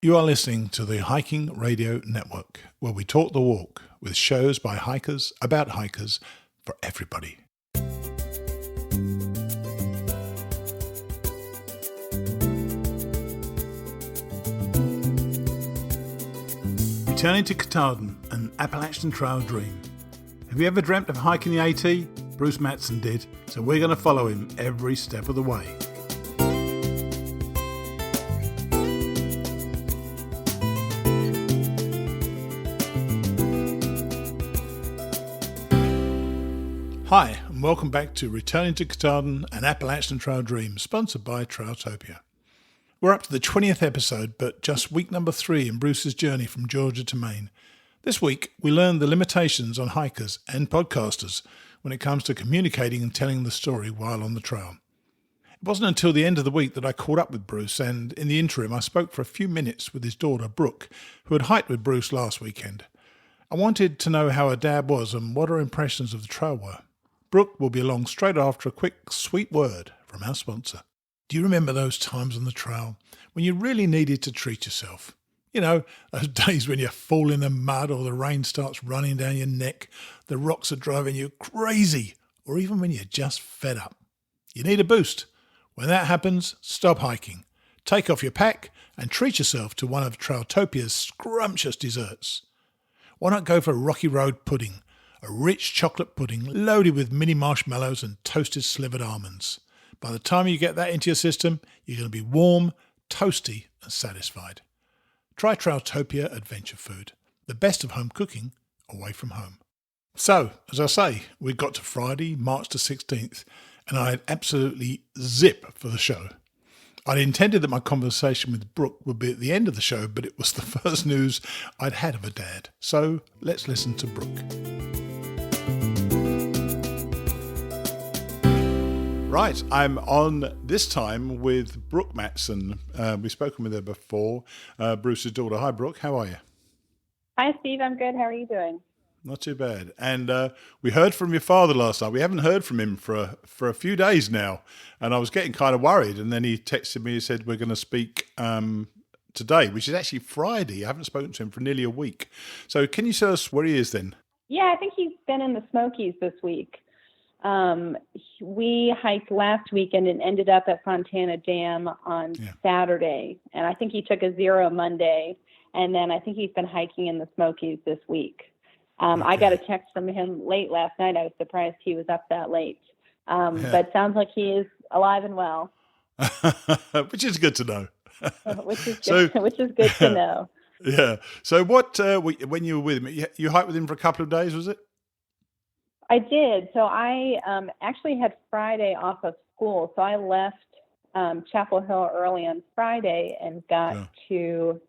You are listening to the Hiking Radio Network, where we talk the walk with shows by hikers, about hikers, for everybody. Returning to Katahdin, an Appalachian Trail dream. Have you ever dreamt of hiking the AT? Bruce Matson did, so we're going to follow him every step of the way. Hi, and welcome back to Returning to Katahdin, an Appalachian Trail Dream, sponsored by Trailtopia. We're up to the 20th episode, but just week number 3 in Bruce's journey from Georgia to Maine. This week, we learned the limitations on hikers and podcasters when it comes to communicating and telling the story while on the trail. It wasn't until the end of the week that I caught up with Bruce, and in the interim, I spoke for a few minutes with his daughter, Brooke, who had hiked with Bruce last weekend. I wanted to know how her dad was and what her impressions of the trail were. Brooke will be along straight after a quick, sweet word from our sponsor. Do you remember those times on the trail when you really needed to treat yourself? You know, those days when you fall in the mud or the rain starts running down your neck, the rocks are driving you crazy, or even when you're just fed up. You need a boost. When that happens, stop hiking. Take off your pack and treat yourself to one of Trailtopia's scrumptious desserts. Why not go for Rocky Road pudding? A rich chocolate pudding loaded with mini marshmallows and toasted slivered almonds. By the time you get that into your system, you're going to be warm, toasty and satisfied. Try Trailtopia Adventure Food, the best of home cooking away from home. So, as I say, we got to Friday, March the 16th, and I had absolutely zip for the show. I'd intended that my conversation with Brooke would be at the end of the show, but it was the first news I'd had of her dad. So, let's listen to Brooke. Right, I'm on this time with Brooke Matson. We've spoken with her before, Bruce's daughter. Hi, Brooke. How are you? Hi, Steve. I'm good. How are you doing? Not too bad. And we heard from your father last night. We haven't heard from him for a few days now, and I was getting kind of worried. And then he texted me and said, we're going to speak today, which is actually Friday. I haven't spoken to him for nearly a week. So can you tell us where he is then? Yeah, I think he's been in the Smokies this week. We hiked last weekend and ended up at Fontana Dam on Saturday. And I think he took a zero Monday. And then I think he's been hiking in the Smokies this week. I got a text from him late last night. I was surprised he was up that late. But sounds like he is alive and well. Which is good to know. Which is good to know. Yeah. So what, when you were with him, you hiked with him for a couple of days, was it? I did. So I actually had Friday off of school. So I left Chapel Hill early on Friday and got to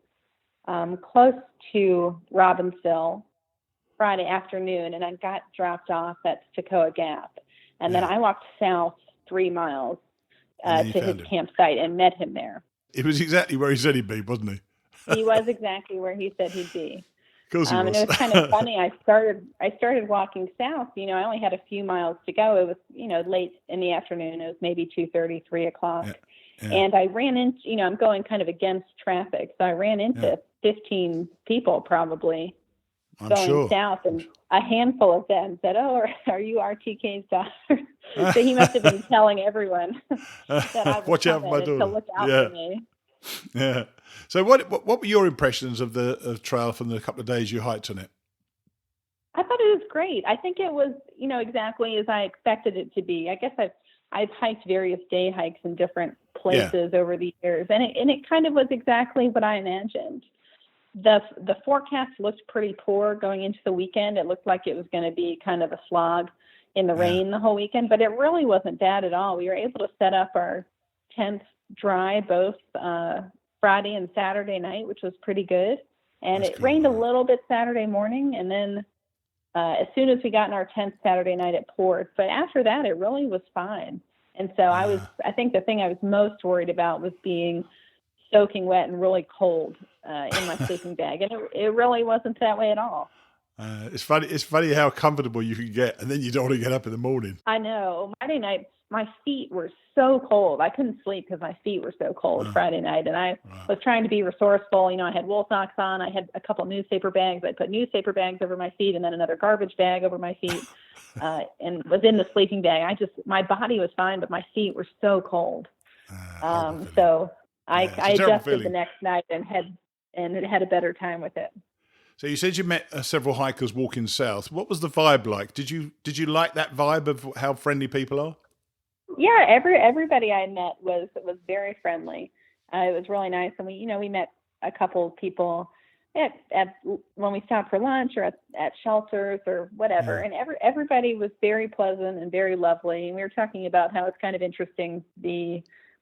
close to Robbinsville Friday afternoon. And I got dropped off at Toccoa Gap. And then I walked south 3 miles to his campsite and met him there. It was exactly where he said he'd be, wasn't he? He was exactly where he said he'd be. Of course he was. And it was kind of funny. I started walking south. I only had a few miles to go. It was, late in the afternoon. It was maybe 2:30, 3 o'clock. Yeah. And I ran into, I'm going kind of against traffic. So I ran into 15 people probably going south. And a handful of them said, "Oh, are you RTK's daughter?" So he must have been telling everyone that I was watch out for my daughter. To look out for me. Yeah. So what were your impressions of the trail from the couple of days you hiked on it? I thought it was great. I think it was, exactly as I expected it to be. I guess I've hiked various day hikes in different places over the years, and it kind of was exactly what I imagined. The forecast looked pretty poor going into the weekend. It looked like it was going to be kind of a slog in the rain the whole weekend, but it really wasn't bad at all. We were able to set up our tents dry both Friday and Saturday night, which was pretty good. And it rained a little bit Saturday morning, and then as soon as we got in our tent Saturday night, it poured. But after that, it really was fine. And so I think the thing I was most worried about was being soaking wet and really cold in my sleeping bag. And it really wasn't that way at all. It's funny how comfortable you can get, and then you don't want to get up in the morning. I know. Friday night, my feet were so cold. I couldn't sleep because my feet were so cold Friday night. And I was trying to be resourceful. I had wool socks on. I had a couple newspaper bags. I put newspaper bags over my feet and then another garbage bag over my feet and was in the sleeping bag. My body was fine, but my feet were so cold. So I adjusted the next night and had a better time with it. So you said you met several hikers walking south. What was the vibe like? Did you like that vibe of how friendly people are? Yeah, everybody I met was very friendly. It was really nice, and we met a couple of people at when we stopped for lunch or at shelters or whatever, and everybody was very pleasant and very lovely. And we were talking about how it's kind of interesting.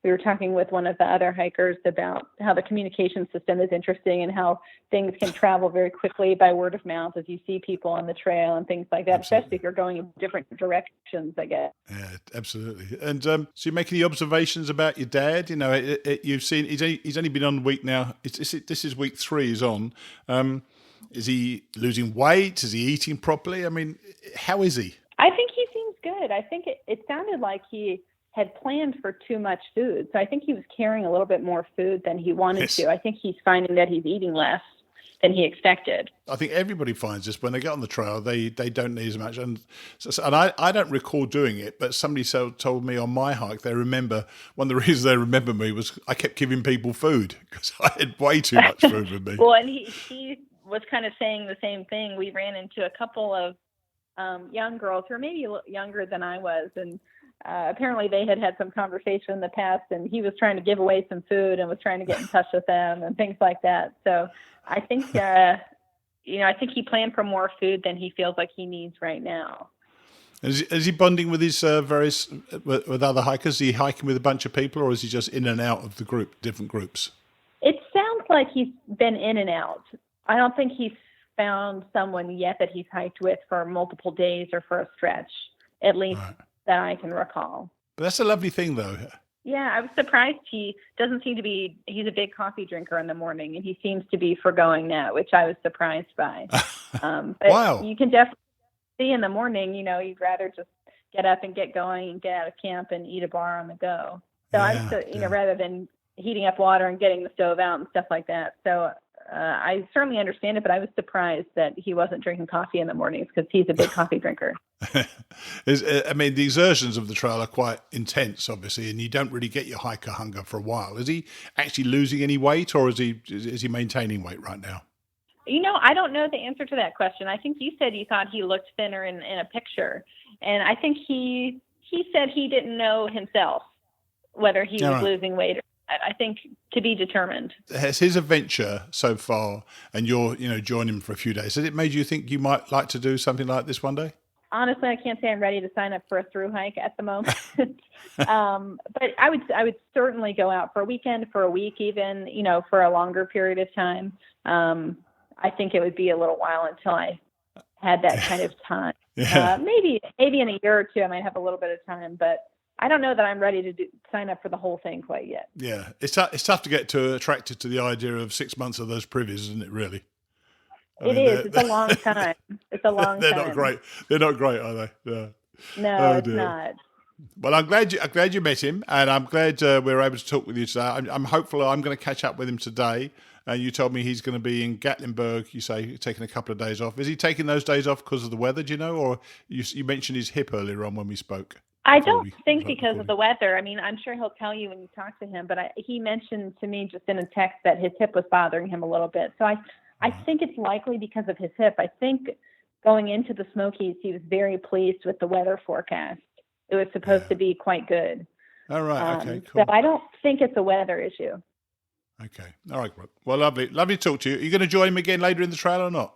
We were talking with one of the other hikers about how the communication system is interesting and how things can travel very quickly by word of mouth as you see people on the trail and things like that, absolutely. Especially if you're going in different directions, I guess. Yeah, absolutely. And so you're making any observations about your dad? You've seen he's only been on a week now. This is week 3 he's on. Is he losing weight? Is he eating properly? I mean, how is he? I think he seems good. I think it sounded like he had planned for too much food. So I think he was carrying a little bit more food than he wanted to. I think he's finding that he's eating less than he expected. I think everybody finds this when they get on the trail, they don't need as much. And I don't recall doing it, but somebody told me on my hike, they remember, one of the reasons they remember me was I kept giving people food because I had way too much food with me. Well, and he was kind of saying the same thing. We ran into a couple of young girls who were maybe a little younger than I was, and apparently they had some conversation in the past, and he was trying to give away some food and was trying to get in touch with them and things like that. So I think, I think he planned for more food than he feels like he needs right now. Is he bonding with his with other hikers? Is he hiking with a bunch of people, or is he just in and out of the different groups? It sounds like he's been in and out. I don't think he's found someone yet that he's hiked with for multiple days or for a stretch, at least. Right. That I can recall. But that's a lovely thing, though. Yeah, I was surprised he doesn't seem to be. He's a big coffee drinker in the morning, and he seems to be foregoing that, which I was surprised by. But wow. You can definitely see in the morning, you'd rather just get up and get going and get out of camp and eat a bar on the go. So rather than heating up water and getting the stove out and stuff like that. So I certainly understand it, but I was surprised that he wasn't drinking coffee in the mornings because he's a big coffee drinker. The exertions of the trail are quite intense, obviously, and you don't really get your hiker hunger for a while. Is he actually losing any weight, or is he maintaining weight right now? I don't know the answer to that question. I think you said you thought he looked thinner in a picture, and I think he said he didn't know himself whether he was losing weight or I think to be determined. Has his adventure so far, and you're joining him for a few days, has it made you think you might like to do something like this one day? Honestly, I can't say I'm ready to sign up for a thru hike at the moment. But I would certainly go out for a weekend, for a week, even for a longer period of time. I think it would be a little while until I had that kind of time. Yeah. Maybe in a year or two I might have a little bit of time, but I don't know that I'm ready to sign up for the whole thing quite yet. Yeah, it's tough to get attracted to the idea of 6 months of those privies, isn't it, really? It's a long time. It's a long time. They're not great. They're not great, are they? Yeah. No, it's not. Well, I'm glad you met him, and I'm glad we were able to talk with you today. I'm hopeful I'm going to catch up with him today. You told me he's going to be in Gatlinburg, you say, taking a couple of days off. Is he taking those days off because of the weather, do you know? Or you mentioned his hip earlier on when we spoke. I don't think because of the weather. I mean, I'm sure he'll tell you when you talk to him, but he mentioned to me just in a text that his hip was bothering him a little bit. So I think it's likely because of his hip. I think going into the Smokies, he was very pleased with the weather forecast. It was supposed to be quite good. All right. Okay, cool. So I don't think it's a weather issue. Okay. All right, Brooke. Well, lovely to talk to you. Are you going to join him again later in the trail or not?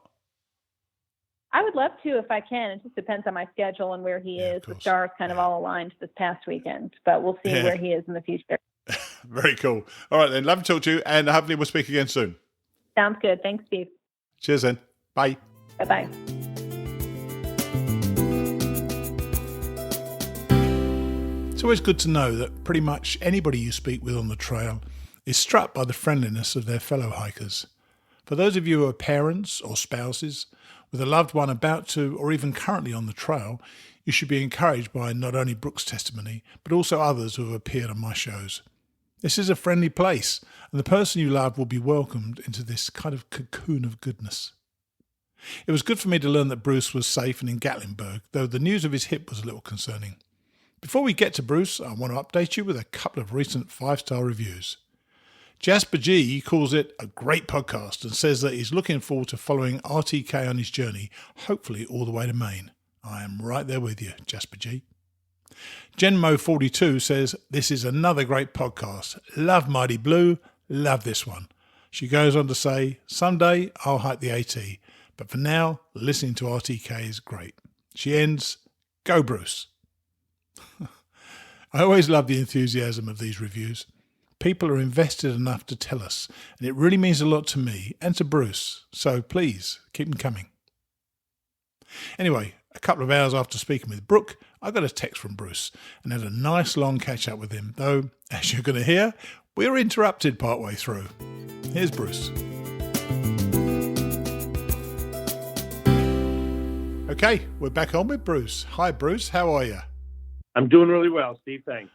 I would love to if I can. It just depends on my schedule and where he is. The stars kind of all aligned this past weekend, but we'll see where he is in the future. Very cool. All right, then. Love to talk to you, and hopefully we'll speak again soon. Sounds good. Thanks, Steve. Cheers, then. Bye. Bye-bye. It's always good to know that pretty much anybody you speak with on the trail is struck by the friendliness of their fellow hikers. For those of you who are parents or spouses with a loved one about to or even currently on the trail, You should be encouraged by not only Brooke's testimony, but also others who have appeared on my shows. This is a friendly place, and the person you love will be welcomed into this kind of cocoon of goodness. It was good for me to learn that Bruce was safe and in Gatlinburg, though the news of his hip was a little concerning. Before we get to Bruce, I want to update you with a couple of recent 5-star reviews. Jasper G calls it a great podcast and says that he's looking forward to following RTK on his journey, hopefully all the way to Maine. I am right there with you, Jasper G. Genmo42 says, this is another great podcast. Love Mighty Blue, love this one. She goes on to say, someday I'll hike the AT, but for now, listening to RTK is great. She ends, go Bruce. I always love the enthusiasm of these reviews. People are invested enough to tell us, and it really means a lot to me and to Bruce, so please keep them coming. Anyway, a couple of hours after speaking with Brooke, I got a text from Bruce and had a nice long catch up with him, though, as you're going to hear, we were interrupted partway through. Here's Bruce. Okay, we're back on with Bruce. Hi Bruce, how are you? I'm doing really well, Steve. Thanks.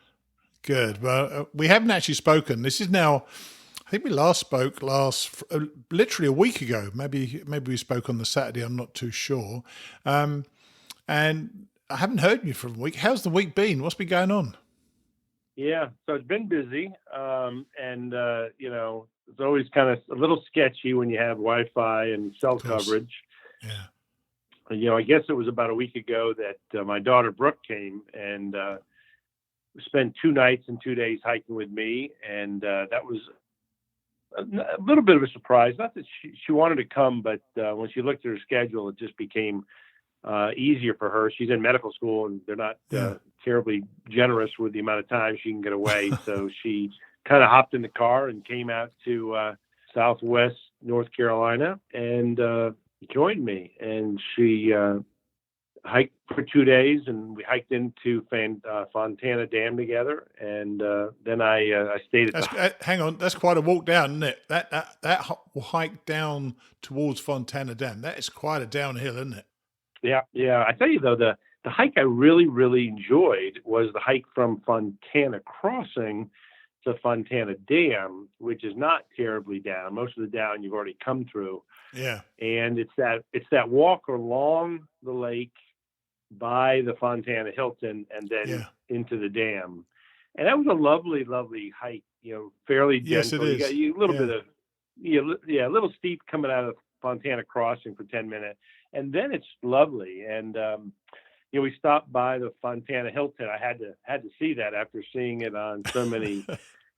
Good. Well, we haven't actually spoken. This is now, I think we last spoke literally a week ago. Maybe we spoke on the Saturday. I'm not too sure. And I haven't heard you for a week. How's the week been? What's been going on? Yeah, so it's been busy. It's always kind of a little sketchy when you have Wi-Fi and cell coverage. Yeah. I guess it was about a week ago that my daughter Brooke came and spent 2 nights and 2 days hiking with me, and that was a little bit of a surprise. Not that she wanted to come, but when she looked at her schedule, it just became easier for her. She's in medical school, and they're not terribly generous with the amount of time she can get away. So she kind of hopped in the car and came out to Southwest North Carolina and joined me. And she hiked for 2 days, and we hiked into Fontana Dam together. And then I stayed at hang on, that's quite a walk down, isn't it? That hike down towards Fontana Dam, that is quite a downhill, isn't it? Yeah. I tell you though, the hike I really, really enjoyed was the hike from Fontana Crossing to Fontana Dam, which is not terribly down. Most of the down you've already come through. Yeah. And it's that walk along the lake by the Fontana Hilton and then into the dam. And that was a lovely, lovely hike, fairly gentle. Yes, it is. You got a little bit of, a little steep coming out of Fontana Crossing for 10 minutes. And then it's lovely. And, we stopped by the Fontana Hilton. I had to see that after seeing it on so many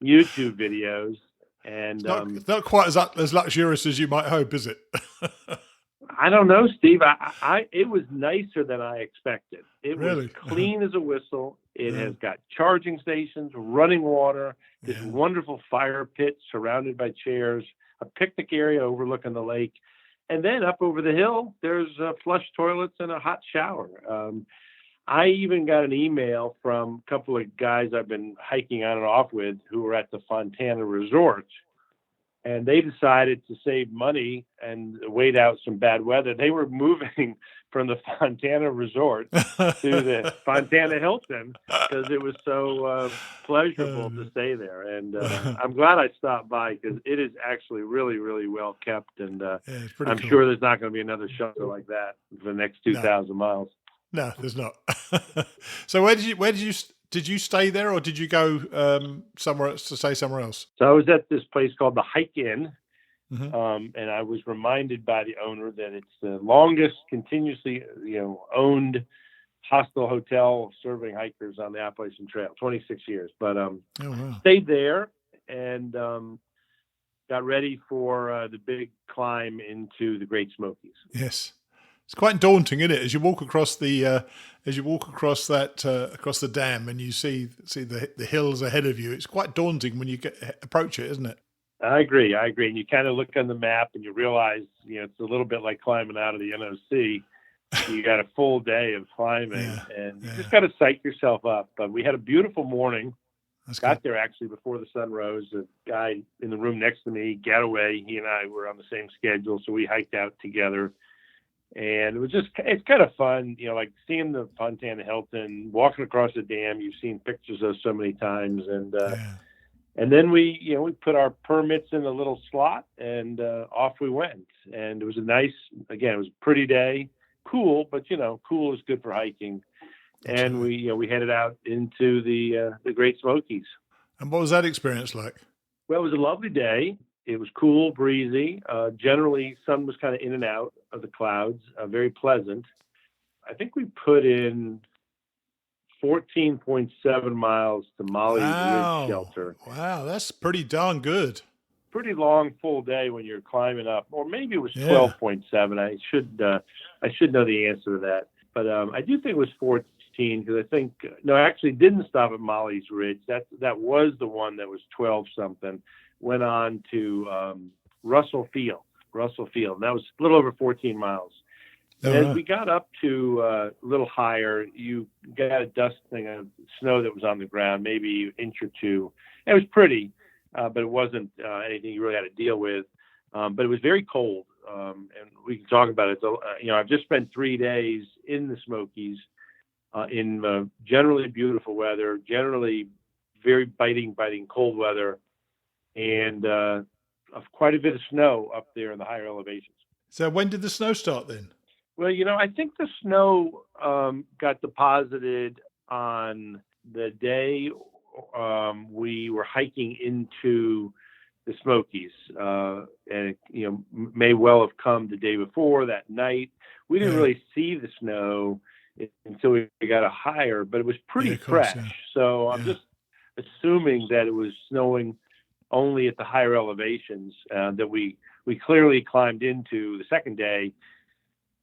YouTube videos. And it's not quite as luxurious as you might hope, is it? I don't know, Steve. It was nicer than I expected. It really? Was clean as a whistle. It has got charging stations, running water, this wonderful fire pit surrounded by chairs, a picnic area overlooking the lake. And then up over the hill, there's flush toilets and a hot shower. I even got an email from a couple of guys I've been hiking on and off with who were at the Fontana Resort. And they decided to save money and wait out some bad weather. They were moving from the Fontana Resort to the Fontana Hilton because it was so pleasurable to stay there. And I'm glad I stopped by because it is actually really, really well kept. And I'm sure there's not going to be another shelter like that for the next 2,000 miles. No, there's not. So did you stay there, or did you go somewhere else to stay somewhere else? So I was at this place called the Hike Inn, Mm-hmm. And I was reminded by the owner that it's the longest continuously, owned hostel hotel serving hikers on the Appalachian Trail, 26 years. But stayed there and got ready for the big climb into the Great Smokies. Yes. It's quite daunting, isn't it? As you walk across the across the dam and you see the hills ahead of you, it's quite daunting when you approach it, isn't it? I agree. And you kind of look on the map and you realize, it's a little bit like climbing out of the NOC. You got a full day of climbing and you just got to psych yourself up. But we had a beautiful morning. Got there actually before the sun rose. A guy in the room next to me, Getaway, he and I were on the same schedule, so we hiked out together. And it's kind of fun, like seeing the Fontana Hilton, walking across the dam. You've seen pictures of so many times. And then we put our permits in a little slot, and off we went. And it was it was a pretty day, cool, but cool is good for hiking. And we headed out into the Great Smokies. And what was that experience like? Well, it was a lovely day. It was cool, breezy. Generally, sun was kind of in and out of the clouds. Very pleasant. I think we put in 14.7 miles to Molly's Ridge Shelter. Wow, that's pretty darn good. Pretty long, full day when you're climbing up. Or maybe it was 12.7. I should know the answer to that. But I do think it was 14 because I think actually didn't stop at Molly's Ridge. That was the one that was 12 something. Went on to Russell Field. And that was a little over 14 miles. As we got up to a little higher, you got a dusting of snow that was on the ground, maybe an inch or two. It was pretty, but it wasn't anything you really had to deal with. But it was very cold, and we can talk about it. So, I've just spent 3 days in the Smokies in generally beautiful weather, generally very biting cold weather, and quite a bit of snow up there in the higher elevations. So when did the snow start then? Well, I think the snow got deposited on the day we were hiking into the Smokies, and it, may well have come the day before, that night. We didn't really see the snow until we got a higher, but it was pretty fresh. Yeah. So I'm just assuming that it was snowing only at the higher elevations that we clearly climbed into the second day.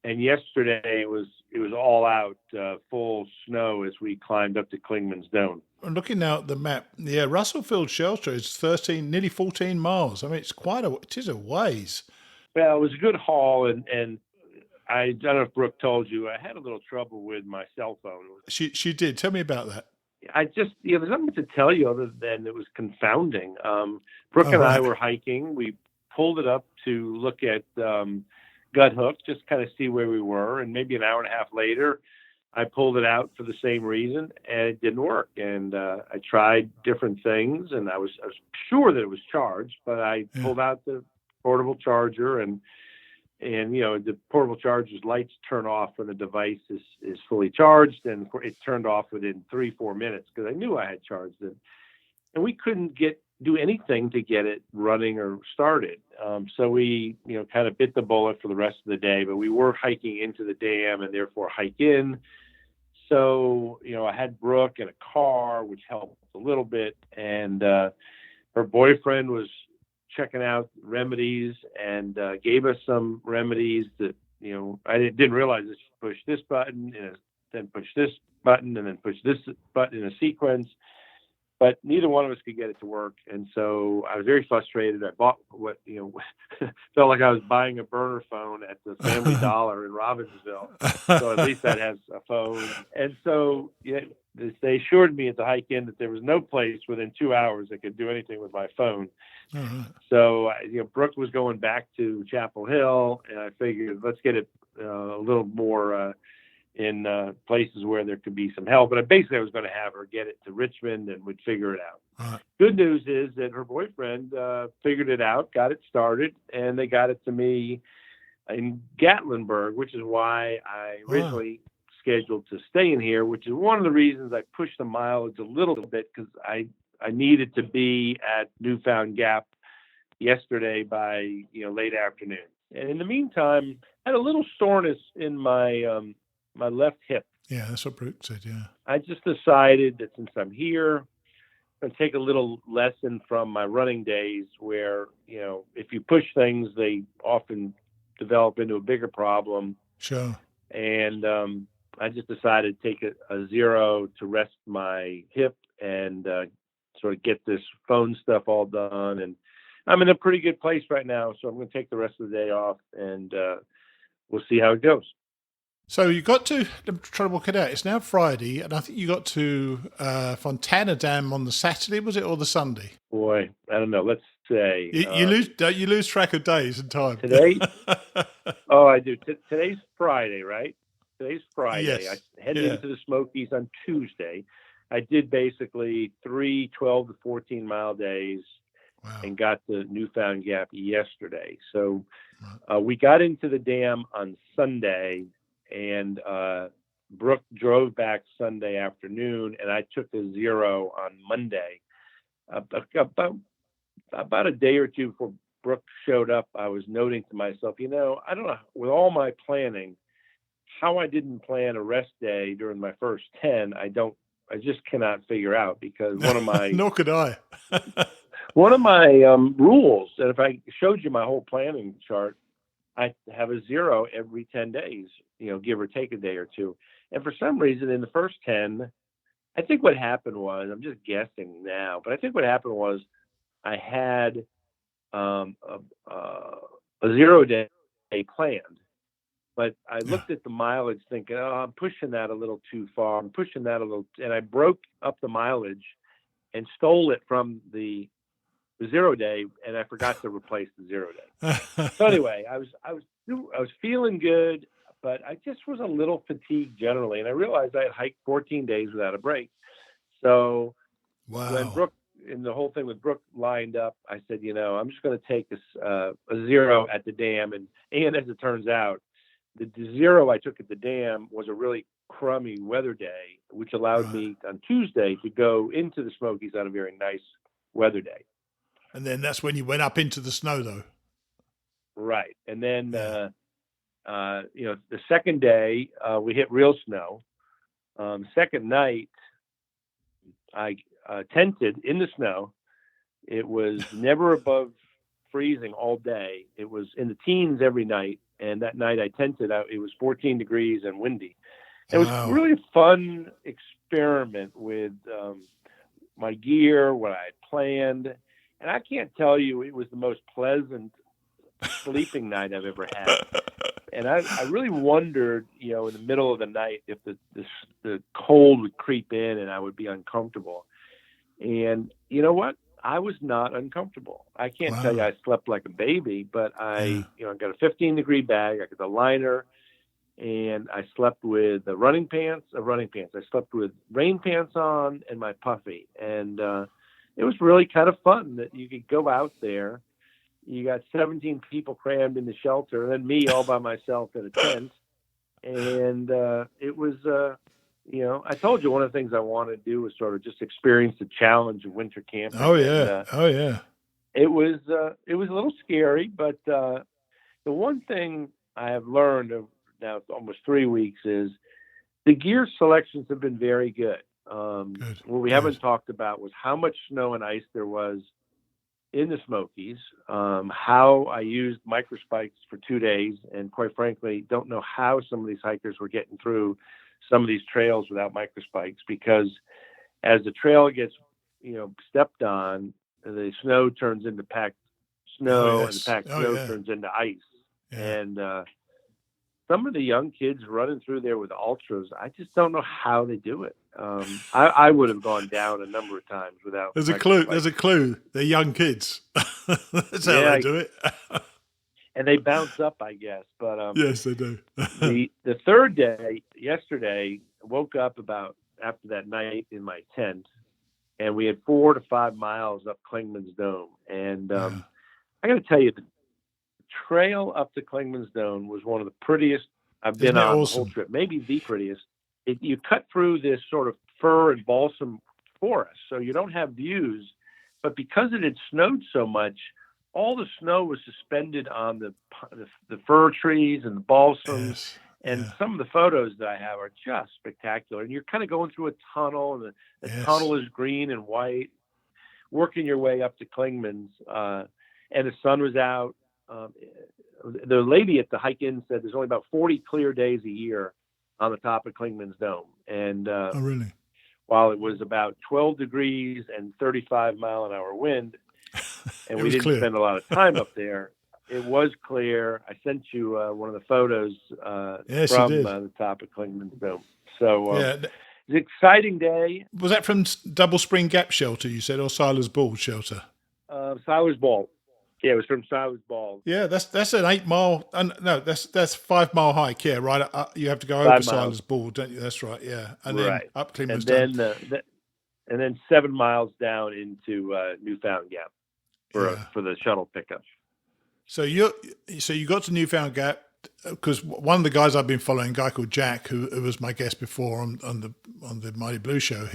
And yesterday it was all out, full snow as we climbed up to Klingman's Dome. I'm looking now at the map. Yeah, Russell Field Shelter is nearly 14 miles. I mean, it is a ways. Well, it was a good haul, and I don't know if Brooke told you, I had a little trouble with my cell phone. She did. Tell me about that. I just, there's nothing to tell you other than it was confounding. Brooke and I were hiking. We pulled it up to look at Gut Hook, just kind of see where we were. And maybe an hour and a half later, I pulled it out for the same reason, and it didn't work. And I tried different things, and I was sure that it was charged, but I pulled out the portable charger, and the portable charger's lights turn off when the device is fully charged, and it turned off within 3-4 minutes because I knew I had charged it. And we couldn't do anything to get it running or started. So we, kind of bit the bullet for the rest of the day, but we were hiking into the dam and therefore hike in. So, I had Brooke in a car, which helped a little bit. And her boyfriend was checking out remedies and gave us some remedies that, I didn't realize that you push this button and then push this button and then push this button in a sequence. But neither one of us could get it to work. And so I was very frustrated. I bought what, felt like I was buying a burner phone at the Family Dollar in Robbinsville. So at least that has a phone. And so they assured me at the hike in that there was no place within 2 hours that could do anything with my phone. Mm-hmm. So, Brooke was going back to Chapel Hill, and I figured let's get it a little more in places where there could be some help. But I was going to have her get it to Richmond and we'd figure it out. Uh-huh. Good news is that her boyfriend figured it out, got it started, and they got it to me in Gatlinburg, which is why I originally scheduled to stay in here, which is one of the reasons I pushed the mileage a little bit, because I needed to be at Newfound Gap yesterday by late afternoon. And in the meantime, I had a little soreness in my left hip. Yeah, that's what Brooke said, yeah. I just decided that since I'm here, I'm going to take a little lesson from my running days where, if you push things, they often develop into a bigger problem. Sure. And I just decided to take a zero to rest my hip and sort of get this phone stuff all done. And I'm in a pretty good place right now, so I'm going to take the rest of the day off, and we'll see how it goes. So you got to, I'm trying to work it out, it's now Friday, and I think you got to Fontana Dam on the Saturday, was it, or the Sunday? Boy, I don't know. Let's say. You lose track of days and time. Today, oh, I do. Today's Friday, right? Today's Friday. Yes. I headed into the Smokies on Tuesday. I did basically 3 12 to 14 mile days. Wow. And got the Newfound Gap yesterday. So we got into the dam on Sunday, and Brooke drove back Sunday afternoon, and I took a 0 on Monday. About a day or two before Brooke showed up, I was noting to myself, I don't know, with all my planning, how I didn't plan a rest day during my first 10, I just cannot figure out, because one of my nor could I. One of my rules, and if I showed you my whole planning chart, I have a 0 every 10 days, give or take a day or two. And for some reason, in the first 10, I think what happened was, I'm just guessing now, but I think what happened was I had a 0 day planned. But I looked at the mileage thinking, I'm pushing that a little too far. And I broke up the mileage and stole it from the 0 day, and I forgot to replace the 0 day. So anyway, I was feeling good, but I just was a little fatigued generally, and I realized I had hiked 14 days without a break. So when Brooke, and the whole thing with Brooke lined up, I said, I'm just going to take a 0 at the dam, and as it turns out, the 0 I took at the dam was a really crummy weather day, which allowed me on Tuesday to go into the Smokies on a very nice weather day. And then that's when you went up into the snow, though. Right. And then, the second day, we hit real snow. Second night, I tented in the snow. It was never above freezing all day. It was in the teens every night. And that night I tented out. It was 14 degrees and windy. It was really a fun experiment with my gear, what I had planned. And I can't tell you, it was the most pleasant sleeping night I've ever had. And I really wondered, in the middle of the night, if the cold would creep in and I would be uncomfortable. And you know what? I was not uncomfortable. I can't tell you I slept like a baby, but I got a 15-degree bag. I got the liner, and I slept with running pants. I slept with rain pants on and my puffy. And it was really kind of fun that you could go out there. You got 17 people crammed in the shelter, and then me all by myself in a tent. And it was, I told you one of the things I wanted to do was sort of just experience the challenge of winter camping. Oh yeah, and, It was a little scary, but the one thing I have learned now almost 3 weeks is the gear selections have been very good. What we haven't talked about was how much snow and ice there was in the Smokies, how I used microspikes for 2 days, and quite frankly, don't know how some of these hikers were getting through some of these trails without microspikes, because as the trail gets, stepped on, the snow turns into packed snow, and the packed snow turns into ice. Yeah. And some of the young kids running through there with ultras, I just don't know how they do it. I would have gone down a number of times without. There's a clue. They're young kids. That's how they do it. And they bounce up, I guess. But yes, they do. the third day, yesterday, woke up about after that night in my tent, and we had 4 to 5 miles up Klingman's Dome. And I got to tell you, the trail up to Klingman's Dome was one of the prettiest I've been on the whole trip. Maybe the prettiest. You cut through this sort of fir and balsam forest, so you don't have views. But because it had snowed so much, all the snow was suspended on the fir trees and the balsams. Yes. And some of the photos that I have are just spectacular. And you're kind of going through a tunnel, and the tunnel is green and white, working your way up to Klingman's. And the sun was out. The lady at the hike-in said there's only about 40 clear days a year on the top of Klingman's Dome. And oh, really? While it was about 12 degrees and 35-mile-an-hour wind, and we didn't spend a lot of time up there, it was clear. I sent you one of the photos from the top of Klingman's Dome. So it's an exciting day. Was that from Double Spring Gap Shelter, you said, or Silas Ball Shelter? Silas Ball. Yeah, it was from Silas Ball. Yeah, that's an 8 mile. No, that's 5 mile hike. Yeah, right. You have to go 5 over miles. Silas Ball, don't you? That's right. Yeah, and then Right. up Cleveland's And done. and then 7 miles down into Newfound Gap for the shuttle pickup. So you got to Newfound Gap because one of the guys I've been following, a guy called Jack, who was my guest before on the Mighty Blue show,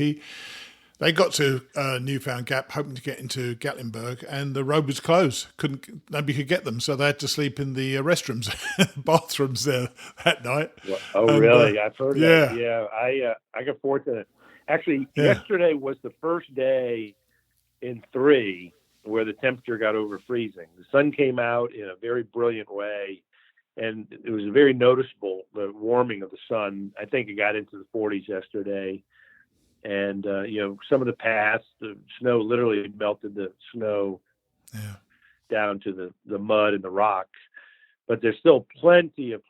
they got to Newfound Gap hoping to get into Gatlinburg, and the road was closed. Nobody could get them, so they had to sleep in the restrooms, bathrooms there that night. Well, really? I've heard that. Yeah, I got fortunate. Actually, yesterday was the first day in 3 where the temperature got over freezing. The sun came out in a very brilliant way, and it was very noticeable, the warming of the sun. I think it got into the 40s yesterday. And, some of the paths, the snow literally melted the snow down to the mud and the rocks. But there's still plenty of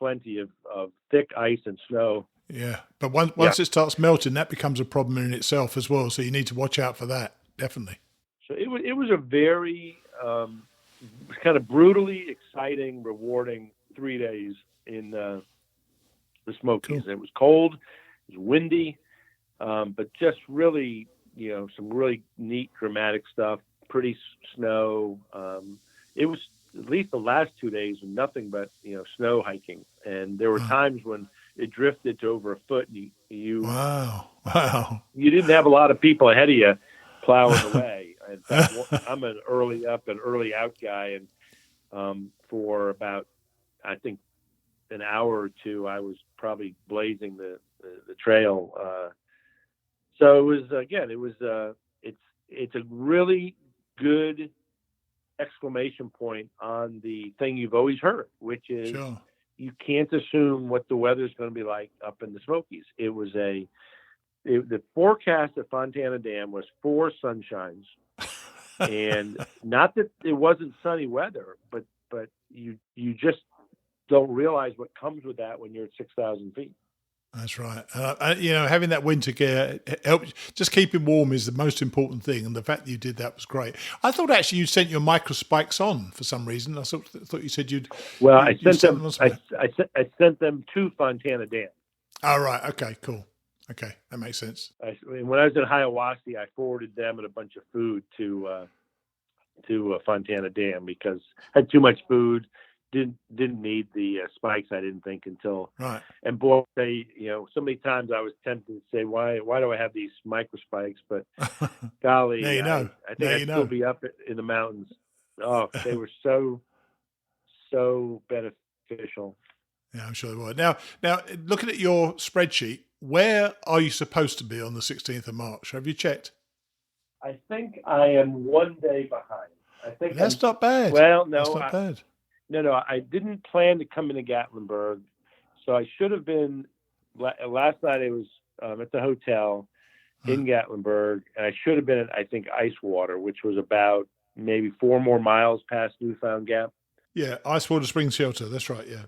thick ice and snow. Yeah, but once it starts melting, that becomes a problem in itself as well. So you need to watch out for that, definitely. So it was a very kind of brutally exciting, rewarding 3 days in the Smokies. Cool. It was cold, it was windy. But just really, some really neat, dramatic stuff, pretty snow. It was at least the last 2 days were nothing but, snow hiking. And there were times when it drifted to over a foot. And Wow. You didn't have a lot of people ahead of you plowing away. In fact, I'm an early up and early out guy. And for about, I think, an hour or two, I was probably blazing the trail. So it was, it's a really good exclamation point on the thing you've always heard, which is you can't assume what the weather's going to be like up in the Smokies. It was the forecast at Fontana Dam was 4 sunshines, and not that it wasn't sunny weather, but you just don't realize what comes with that when you're at 6,000 feet. That's right. Having that winter gear helps. Just keeping warm is the most important thing, and the fact that you did that was great. I thought actually you sent your microspikes on for some reason. I thought you said you'd. Well, I sent them. I sent them to Fontana Dam. Oh, right. Okay. Cool. Okay, that makes sense. When I was in Hiawassee, I forwarded them and a bunch of food to Fontana Dam because I had too much food. Didn't need the spikes, I didn't think, until right. And boy, so many times I was tempted to say, why do I have these microspikes? But golly, I think I'd still be up in the mountains. Oh, they were so beneficial. Yeah, I'm sure they were. Now, looking at your spreadsheet, where are you supposed to be on the 16th of March? Have you checked? I think I am 1 day behind. That's not bad. Well, no, that's not bad. No, I didn't plan to come into Gatlinburg, so I should have been. Last night I was at the hotel in Gatlinburg, and I should have been at, I think, Icewater, which was about maybe 4 more miles past Newfound Gap. Yeah, Icewater Spring Shelter. That's right. Yeah.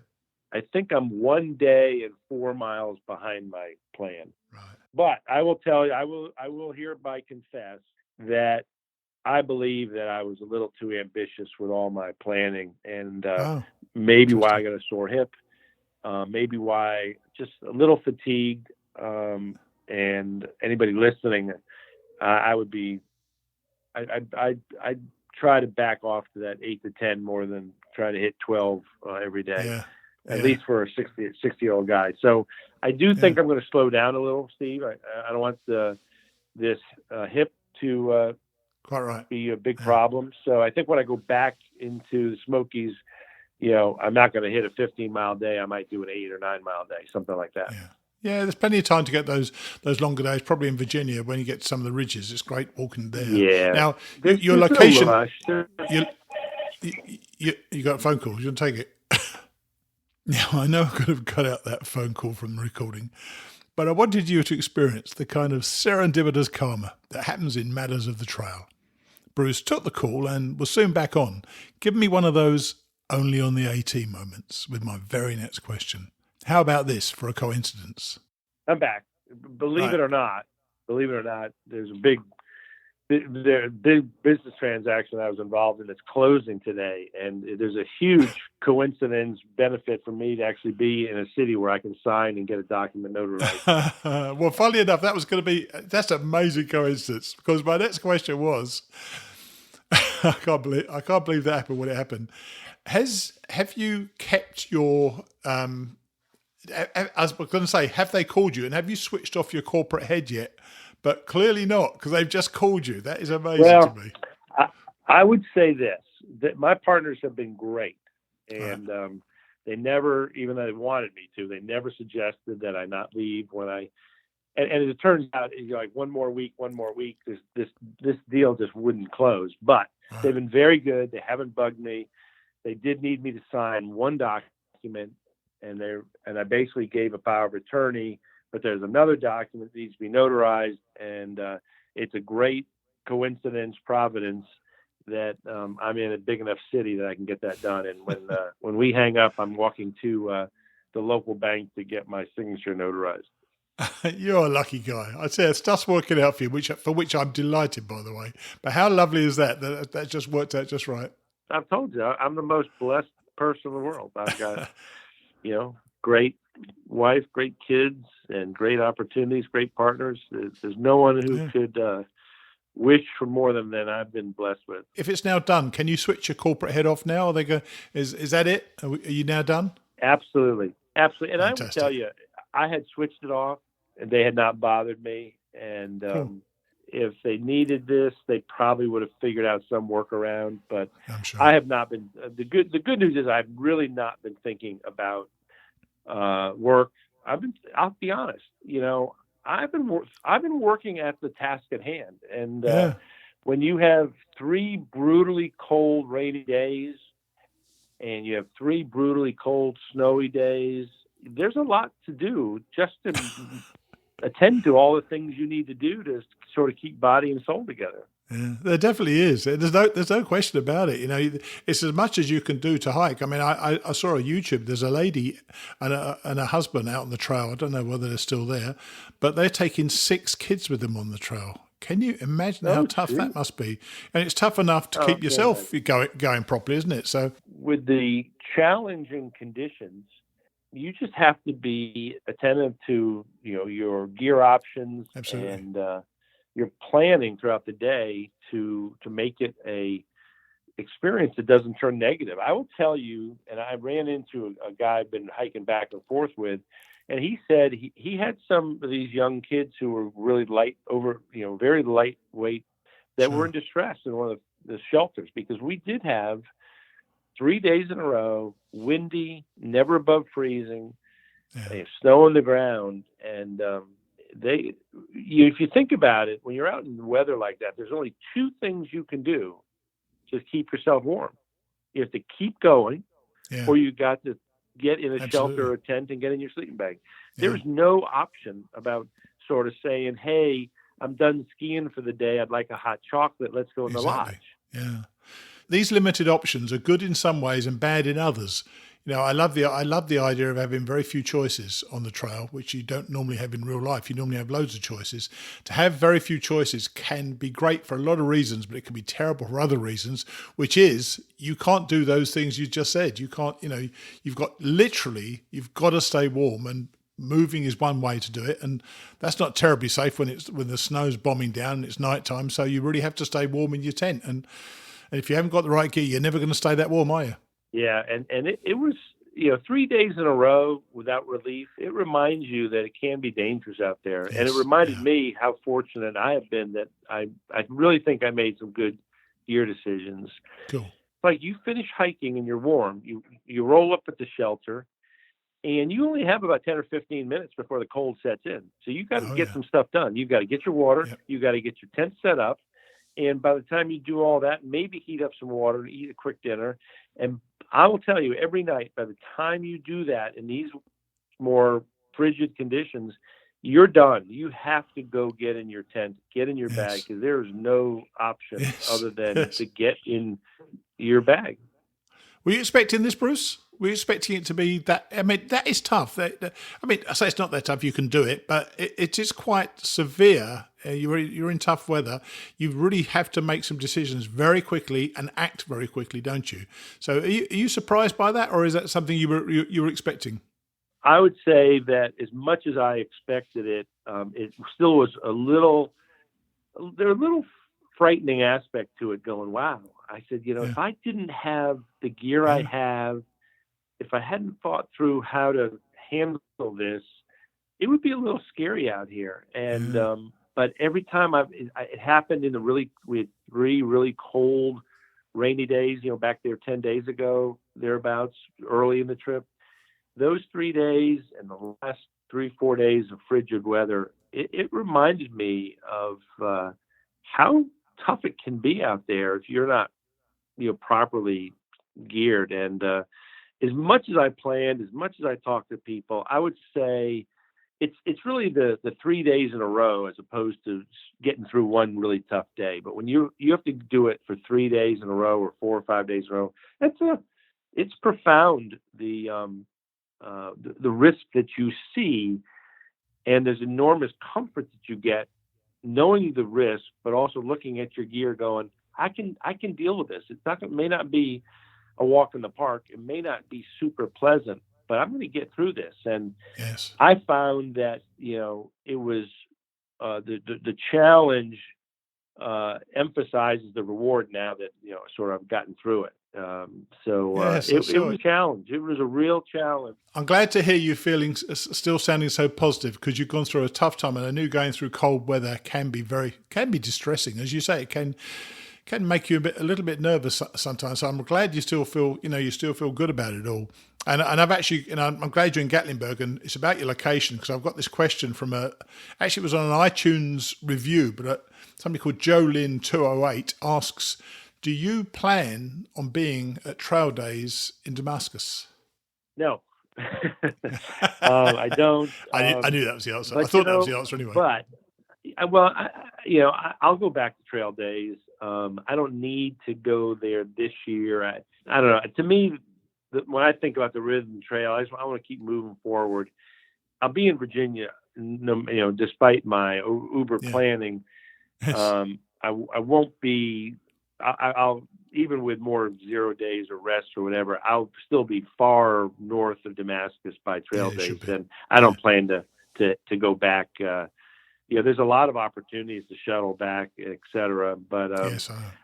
I think I'm 1 day and 4 miles behind my plan. Right. But I will tell you, I will hereby confess that I believe that I was a little too ambitious with all my planning, and maybe why I got a sore hip, maybe why just a little fatigued. And anybody listening, I'd try to back off to that 8 to 10 more than try to hit 12 every day. Yeah. At least for a 60-year-old guy. So I do think I'm going to slow down a little, Steve. I don't want this hip to quite right. be a big problem. So I think when I go back into the Smokies, I'm not going to hit a 15-mile day. I might do an 8 or 9 mile day, something like that. Yeah, there's plenty of time to get those longer days. Probably in Virginia when you get to some of the ridges, it's great walking there. Yeah. Now your location. You got a phone call. You want to take it? Now, I know I could have cut out that phone call from the recording, but I wanted you to experience the kind of serendipitous karma that happens in matters of the trail. Bruce took the call and was soon back on, giving me one of those only on the AT moments with my very next question. How about this for a coincidence? I'm back. Believe it or not, there's a big the big business transaction I was involved in that's closing today, and there's a huge coincidence benefit for me to actually be in a city where I can sign and get a document notarized. Well, funnily enough, that's an amazing coincidence, because my next question was, I can't believe that happened when it happened. Have you kept your I was going to say, have they called you, and have you switched off your corporate head yet? But clearly not, because they've just called you. That is amazing to me. I would say this, that my partners have been great. And they never, even though they wanted me to, they never suggested that I not leave when and as it turns out, like one more week, this deal just wouldn't close. But they've been very good. They haven't bugged me. They did need me to sign one document, and I basically gave a power of attorney, but there's another document that needs to be notarized, and it's a great coincidence, providence, that I'm in a big enough city that I can get that done. And when we hang up, I'm walking to the local bank to get my signature notarized. You're a lucky guy. I'd say it's just working out for you, for which I'm delighted, by the way. But how lovely is that just worked out just right? I've told you, I'm the most blessed person in the world. I've got, great wife, great kids, and great opportunities, great partners. There's no one who could wish for more than I've been blessed with. If it's now done, can you switch your corporate head off now? Are they go? Is that it? Are you now done? Absolutely. And Fantastic. I will tell you, I had switched it off, and they had not bothered me. And cool. If they needed this, they probably would have figured out some workaround. But I'm sure. I have not been. The good news is I've really not been thinking about work. I'll be honest. I've been working at the task at hand. And when you have 3 brutally cold, rainy days, and you have 3 brutally cold, snowy days, there's a lot to do just to attend to all the things you need to do to sort of keep body and soul together. Yeah, there definitely is. There's no question about it. It's as much as you can do to hike. I mean, I saw on YouTube, there's a lady and a husband out on the trail. I don't know whether they're still there, but they're taking 6 kids with them on the trail. Can you imagine how tough that must be? And it's tough enough to keep yourself going properly, isn't it? So with the challenging conditions, you just have to be attentive to your gear options. Absolutely. And your planning throughout the day to make it a experience that doesn't turn negative. I will tell you, and I ran into a guy I've been hiking back and forth with, and he said he had some of these young kids who were really very lightweight, that were in distress in one of the shelters, because we did have 3 days in a row, windy, never above freezing, snow on the ground. And if you think about it, when you're out in weather like that, there's only 2 things you can do to keep yourself warm. You have to keep going, or you got to get in a shelter or a tent and get in your sleeping bag. There's no option about sort of saying, hey, I'm done skiing for the day, I'd like a hot chocolate, let's go in the lodge. Yeah. These limited options are good in some ways and bad in others. I love the idea of having very few choices on the trail, which you don't normally have in real life. You normally have loads of choices. To have very few choices can be great for a lot of reasons, but it can be terrible for other reasons, which is you can't do those things you just said. You can't, you've got to stay warm, and moving is one way to do it. And that's not terribly safe when the snow's bombing down and it's nighttime. So you really have to stay warm in your tent. And if you haven't got the right gear, you're never going to stay that warm, are you? Yeah, and it was 3 days in a row without relief. It reminds you that it can be dangerous out there, and it reminded me how fortunate I have been that I really think I made some good gear decisions. Cool. Like, you finish hiking and you're warm, you roll up at the shelter, and you only have about 10 or 15 minutes before the cold sets in. So you got to get some stuff done. You've got to get your water, you got to get your tent set up. And by the time you do all that, maybe heat up some water and eat a quick dinner. And I will tell you, every night, by the time you do that in these more frigid conditions, you're done. You have to go get in your tent, get in your bag, because there is no option other than to get in your bag. Were you expecting this, Bruce? Were you expecting it to be that? I mean, that is tough. I mean, I say it's not that tough. You can do it, but it is quite severe. You're in tough weather. You really have to make some decisions very quickly and act very quickly, don't you? So, are you surprised by that, or is that something you were expecting? I would say that as much as I expected it, it still was a little frightening aspect to it. Going, wow! I said, if I didn't have the gear I have, if I hadn't thought through how to handle this, it would be a little scary out here. And but every time it happened we had 3 really cold, rainy days. Back there 10 days ago, thereabouts, early in the trip. Those 3 days and the last 3-4 days of frigid weather, it reminded me of how tough it can be out there if you're not, properly geared. And as much as I planned, as much as I talked to people, I would say it's really the 3 days in a row as opposed to getting through one really tough day. But when you have to do it for 3 days in a row or 4 or 5 days in a row, it's profound. The risk that you see, and there's enormous comfort that you get knowing the risk, but also looking at your gear going, I can deal with this. It may not be a walk in the park. It may not be super pleasant, but I'm going to get through this. And yes, I found that, it was the challenge emphasizes the reward now that, sort of I've gotten through it. It was a challenge. It was a real challenge. I'm glad to hear you still sounding so positive, because you've gone through a tough time, and I knew going through cold weather can be distressing. As you say, it can make you a little bit nervous sometimes. So I'm glad you still feel good about it all. And I've actually, I'm glad you're in Gatlinburg, and it's about your location, because I've got this question from actually it was on an iTunes review, but somebody called Jolyn208 asks, do you plan on being at Trail Days in Damascus? No, I don't. I knew that was the answer. I thought that was the answer anyway. But I'll go back to Trail Days. I don't need to go there this year. I don't know. To me, when I think about the Rhythm Trail, I want to keep moving forward. I'll be in Virginia, despite my Uber planning. I won't be. I'll even with more 0 days of rest or whatever, I'll still be far north of Damascus by Trail Days, and I don't plan to go back. There's a lot of opportunities to shuttle back, et cetera, but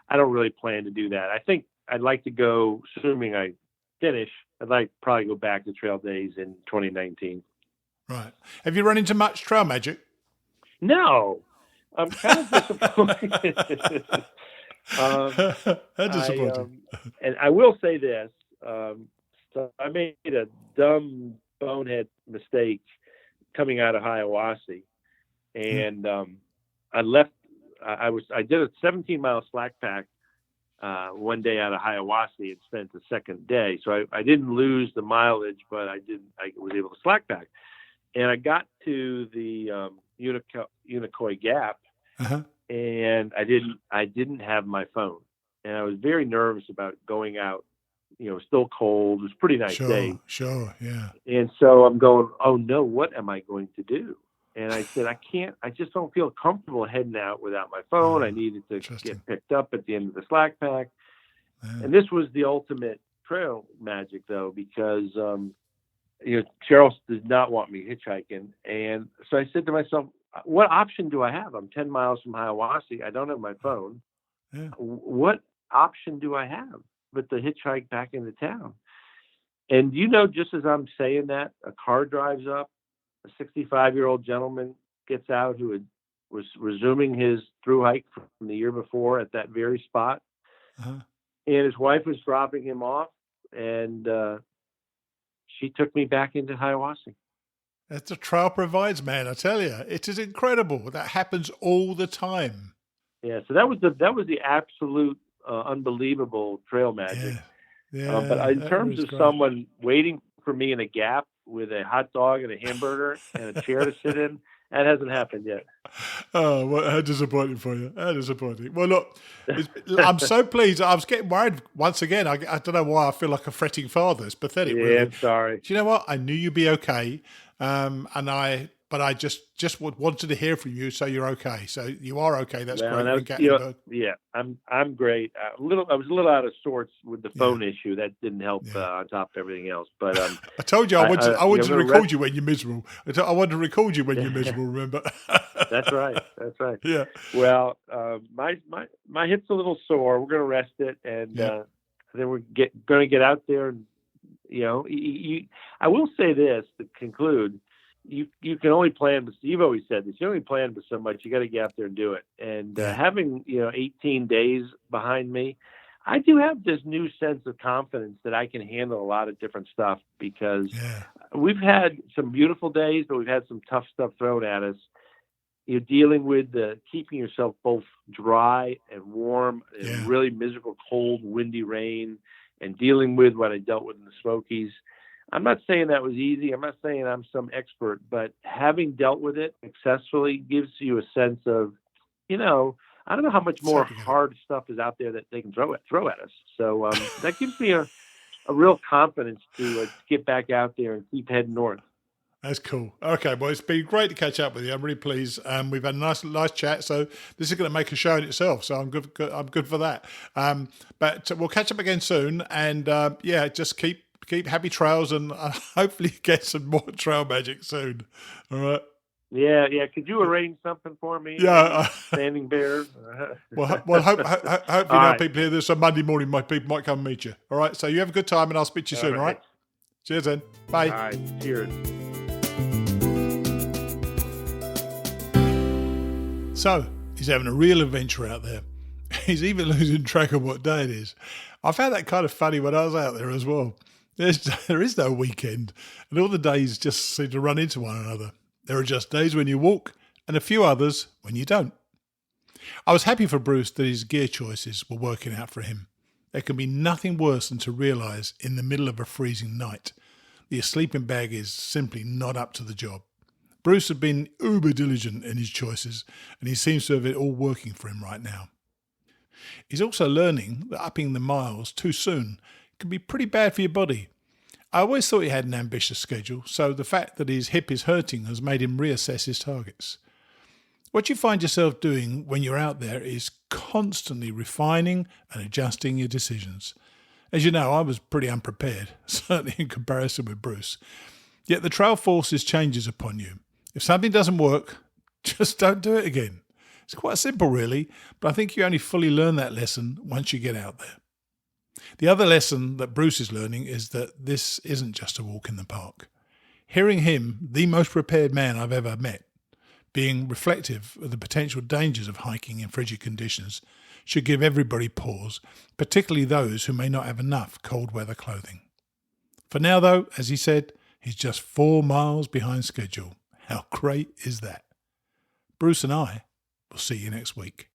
I don't really plan to do that. I think I'd like to go, assuming I finish, I'd like to probably go back to Trail Days in 2019. Right. Have you run into much trail magic? No. I'm kind of disappointed. Disappointing. And I will say this. So I made a dumb bonehead mistake coming out of Hiawassee. And I did a 17-mile slack pack one day out of Hiawassee and spent the second day. So I didn't lose the mileage, but I was able to slack pack. And I got to the Unicoi Gap, and I didn't have my phone. And I was very nervous about going out. It was still cold. It was a pretty nice day. Sure, yeah. And so I'm going, oh no, what am I going to do? And I said, I just don't feel comfortable heading out without my phone. I needed to get picked up at the end of the slack pack. And this was the ultimate trail magic, though, because, Cheryl did not want me hitchhiking. And so I said to myself, what option do I have? I'm 10 miles from Hiawassee. I don't have my phone. Yeah. What option do I have but to hitchhike back into town? And, just as I'm saying that, a car drives up. A 65-year-old gentleman gets out who was resuming his through hike from the year before at that very spot. And his wife was dropping him off, and she took me back into Hiawassee. That's the trail provides, man. I tell you, it is incredible. That happens all the time. Yeah, so that was the absolute unbelievable trail magic. Yeah. But in terms of someone waiting for me in a gap with a hot dog and a hamburger and a chair to sit in That hasn't happened yet. Oh, well, how disappointing for you. How disappointing. Well, look, I'm so pleased. I was getting worried once again. I don't know why I feel like a fretting father. It's pathetic, Yeah, really. I'm sorry. Do you know what? I knew you'd be okay. But I just wanted to hear from you, so you're okay. So you are okay. That's great. Yeah, I'm great. I was a little out of sorts with the phone issue. That didn't help on top of everything else. But I told you I wanted to record you when you're miserable. I wanted to record you when you're miserable. Remember? That's right. That's right. Yeah. Well, my hip's a little sore. We're going to rest it, and then we're going to get out there. And I will say this to conclude. You can only plan, but you've always said this, you only plan for so much. You got to get out there and do it. And having 18 days behind me, I do have this new sense of confidence that I can handle a lot of different stuff, because we've had some beautiful days, but we've had some tough stuff thrown at us. You're dealing with keeping yourself both dry and warm in really miserable, cold, windy rain, and dealing with what I dealt with in the Smokies. I'm not saying that was easy. I'm not saying I'm some expert, but having dealt with it successfully gives you a sense of, I don't know how much more hard stuff is out there that they can throw at us. So that gives me a real confidence to get back out there and keep heading north. That's cool. Okay, well, it's been great to catch up with you. I'm really pleased. We've had a nice chat. So this is going to make a show in itself. So I'm good for that. But we'll catch up again soon. And just keep happy trails, and hopefully get some more trail magic soon. All right. Yeah. Could you arrange something for me? Yeah. Standing bears. Well, hopefully people hear this on Monday morning. My people might come and meet you. All right. So you have a good time, and I'll speak to you soon. All right. Cheers, then. Bye. All right. Cheers. So he's having a real adventure out there. He's even losing track of what day it is. I found that kind of funny when I was out there as well. There is no weekend, and all the days just seem to run into one another. There are just days when you walk, and a few others when you don't. I was happy for Bruce that his gear choices were working out for him. There can be nothing worse than to realise in the middle of a freezing night that your sleeping bag is simply not up to the job. Bruce had been uber diligent in his choices, and he seems to have it all working for him right now. He's also learning that upping the miles too soon can be pretty bad for your body. I always thought he had an ambitious schedule, so the fact that his hip is hurting has made him reassess his targets. What you find yourself doing when you're out there is constantly refining and adjusting your decisions. As you know, I was pretty unprepared, certainly in comparison with Bruce. Yet the trail forces changes upon you. If something doesn't work, just don't do it again. It's quite simple, really, but I think you only fully learn that lesson once you get out there. The other lesson that Bruce is learning is that this isn't just a walk in the park. Hearing him, the most prepared man I've ever met, being reflective of the potential dangers of hiking in frigid conditions, should give everybody pause, particularly those who may not have enough cold weather clothing. For now, though, as he said, he's just 4 miles behind schedule. How great is that? Bruce and I will see you next week.